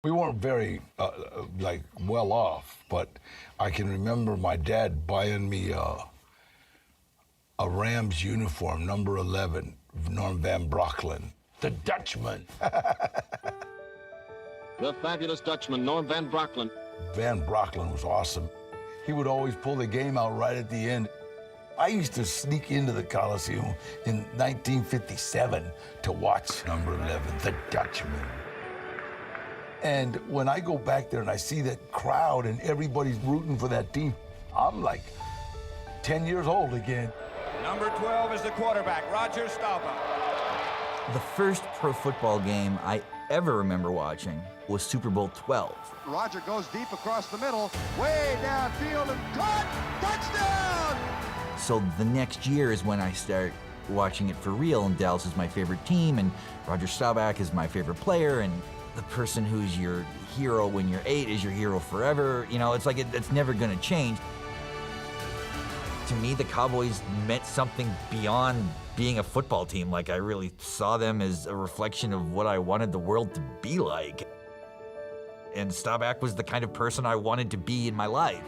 We weren't very, like, well off, but I can remember my dad buying me a Rams uniform, number 11, Norm Van Brocklin, the Dutchman. The fabulous Dutchman, Norm Van Brocklin. Van Brocklin was awesome. He would always pull the game out right at the end. I used to sneak into the Coliseum in 1957 to watch number 11, the Dutchman. And when I go back there and I see that crowd and everybody's rooting for that team, I'm like 10 years old again. Number 12 is the quarterback, Roger Staubach. The first pro football game I ever remember watching was Super Bowl 12. Roger goes deep across the middle, way downfield and caught, touchdown! So the next year is when I start watching it for real, and Dallas is my favorite team, and Roger Staubach is my favorite player, and the person who's your hero when you're 8 is your hero forever. You know, it's like it's never gonna change. To me, the Cowboys meant something beyond being a football team. Like, I really saw them as a reflection of what I wanted the world to be like. And Staubach was the kind of person I wanted to be in my life.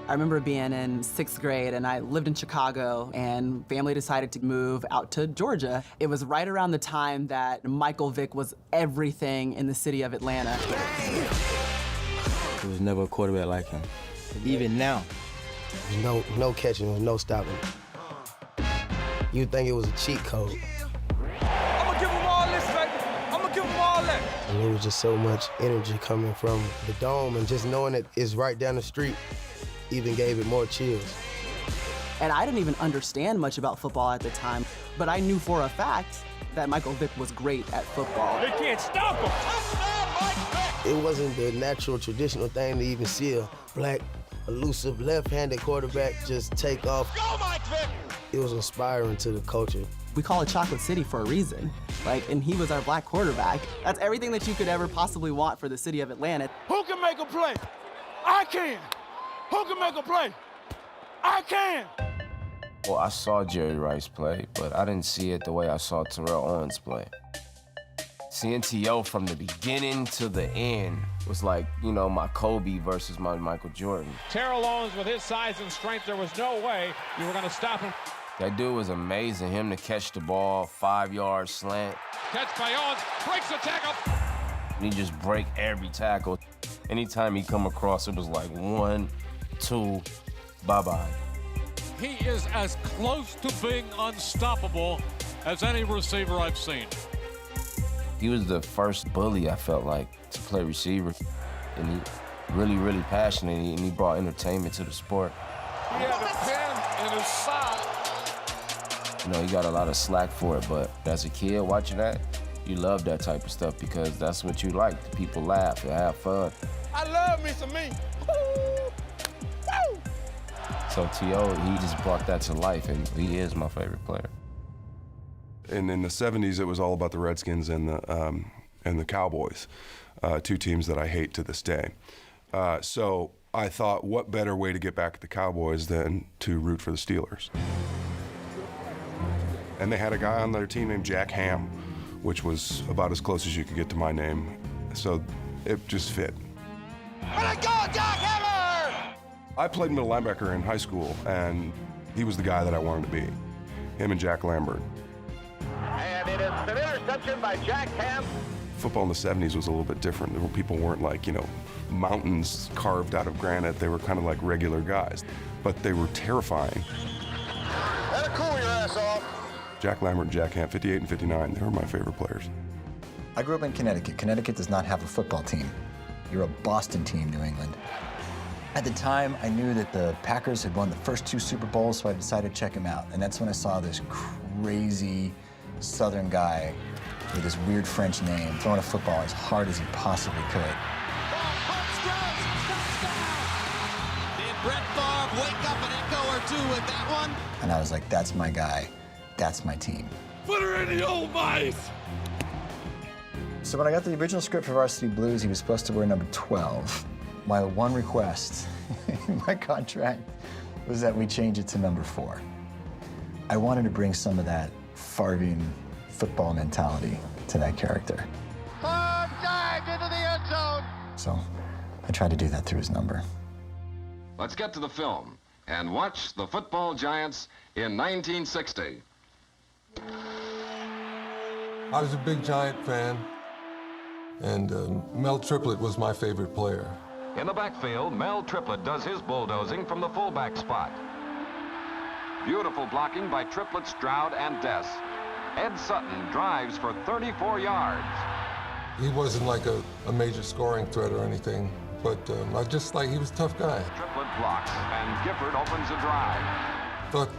I remember being in 6th grade, and I lived in Chicago, and family decided to move out to Georgia. It was right around the time that Michael Vick was everything in the city of Atlanta. There was never a quarterback like him. Even now. There's no catching, there was no stopping. You'd think it was a cheat code. I'm gonna give them all this, baby. I'm gonna give them all that. And there was just so much energy coming from the dome, and just knowing that it's right down the street even gave it more chills. And I didn't even understand much about football at the time, but I knew for a fact that Michael Vick was great at football. They can't stop him. Touchdown, Mike Vick! It wasn't the natural, traditional thing to even see a black, elusive, left-handed quarterback just take off. Go, Mike Vick! It was inspiring to the culture. We call it Chocolate City for a reason. And he was our black quarterback. That's everything that you could ever possibly want for the city of Atlanta. Who can make a play? I can. Who can make a play? I can. Well, I saw Jerry Rice play, but I didn't see it the way I saw Terrell Owens play. Seeing T.O. from the beginning to the end was like, you know, my Kobe versus my Michael Jordan. Terrell Owens, with his size and strength, there was no way you were going to stop him. That dude was amazing. Him to catch the ball, 5-yard slant. Catch by Owens, breaks the tackle. And he just break every tackle. Anytime he come across, it was like 1, 2, bye-bye. He is as close to being unstoppable as any receiver I've seen. He was the first bully, I felt like, to play receiver. And he really, really passionate, and he brought entertainment to the sport. He had a pen in his side. You know, he got a lot of slack for it, but as a kid watching that, you love that type of stuff because that's what you like. The people laugh and have fun. I love me some me. So T.O., he just brought that to life, and he is my favorite player. And in the 70s, it was all about the Redskins and the Cowboys, two teams that I hate to this day. So I thought, what better way to get back at the Cowboys than to root for the Steelers? And they had a guy on their team named Jack Hamm, which was about as close as you could get to my name. So it just fit. Let it go, Jack Hammer! I played middle linebacker in high school, and he was the guy that I wanted to be, him and Jack Lambert. And it is an interception by Jack Hamm. Football in the 70s was a little bit different. People weren't like, you know, mountains carved out of granite. They were kind of like regular guys, but they were terrifying. That'll cool your ass off. Jack Lambert and Jack Hamm, 58 and 59, they were my favorite players. I grew up in Connecticut. Connecticut does not have a football team. You're a Boston team, New England. At the time, I knew that the Packers had won the first 2 Super Bowls, so I decided to check them out. And that's when I saw this crazy Southern guy with this weird French name throwing a football as hard as he possibly could. Did Brett Favre wake up an echo or two with that one? And I was like, that's my guy. That's my team. Put her in the old mice! So when I got the original script for Varsity Blues, he was supposed to wear number 12. My one request in my contract was that we change it to number 4. I wanted to bring some of that Farvian football mentality to that character. Hard So I tried to do that through his number. Let's get to the film and watch the football giants in 1960. I was a big Giant fan, and Mel Triplett was my favorite player. In the backfield, Mel Triplett does his bulldozing from the fullback spot. Beautiful blocking by Triplett, Stroud, and Dess. Ed Sutton drives for 34 yards. He wasn't like a major scoring threat or anything, but I just like, he was a tough guy. Triplett blocks, and Gifford opens a drive. Thought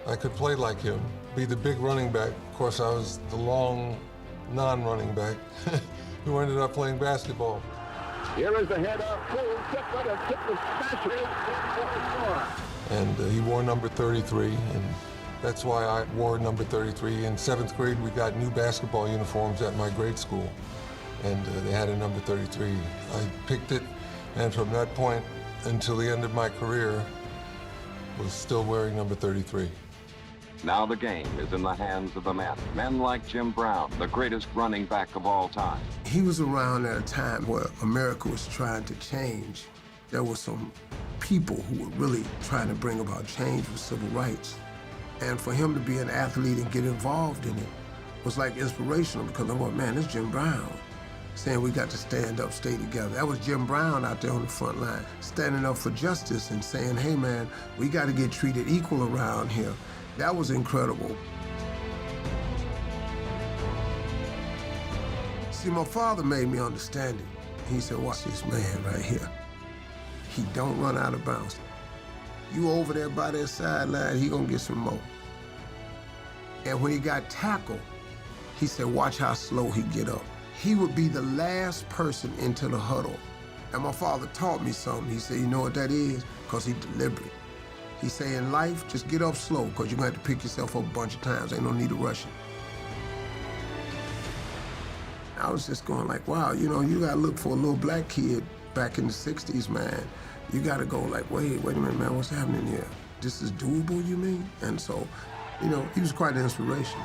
I could play like him, be the big running back. Of course, I was the long non-running back who ended up playing basketball. Here is the head of Triplett, and Triplett smashes it. And he wore number 33, and that's why I wore number 33. In 7th grade, we got new basketball uniforms at my grade school, and they had a number 33. I picked it, and from that point until the end of my career, was still wearing number 33. Now the game is in the hands of the men. Men like Jim Brown, the greatest running back of all time. He was around at a time where America was trying to change. There were some people who were really trying to bring about change with civil rights. And for him to be an athlete and get involved in it was like inspirational, because I thought, man, this is Jim Brown saying we got to stand up, stay together. That was Jim Brown out there on the front line, standing up for justice and saying, hey man, we got to get treated equal around here. That was incredible. See, my father made me understand it. He said, watch this man right here. He don't run out of bounds. You over there by that sideline, he gonna get some more. And when he got tackled, he said, watch how slow he get up. He would be the last person into the huddle. And my father taught me something. He said, you know what that is? Because he deliberate. He said, in life, just get up slow, because you're gonna have to pick yourself up a bunch of times. Ain't no need to rush it. I was just going like, wow, you know, you gotta look for a little black kid back in the 60s, man. You gotta go like, wait a minute, man, what's happening here? This is doable, you mean? And so, you know, he was quite an inspiration.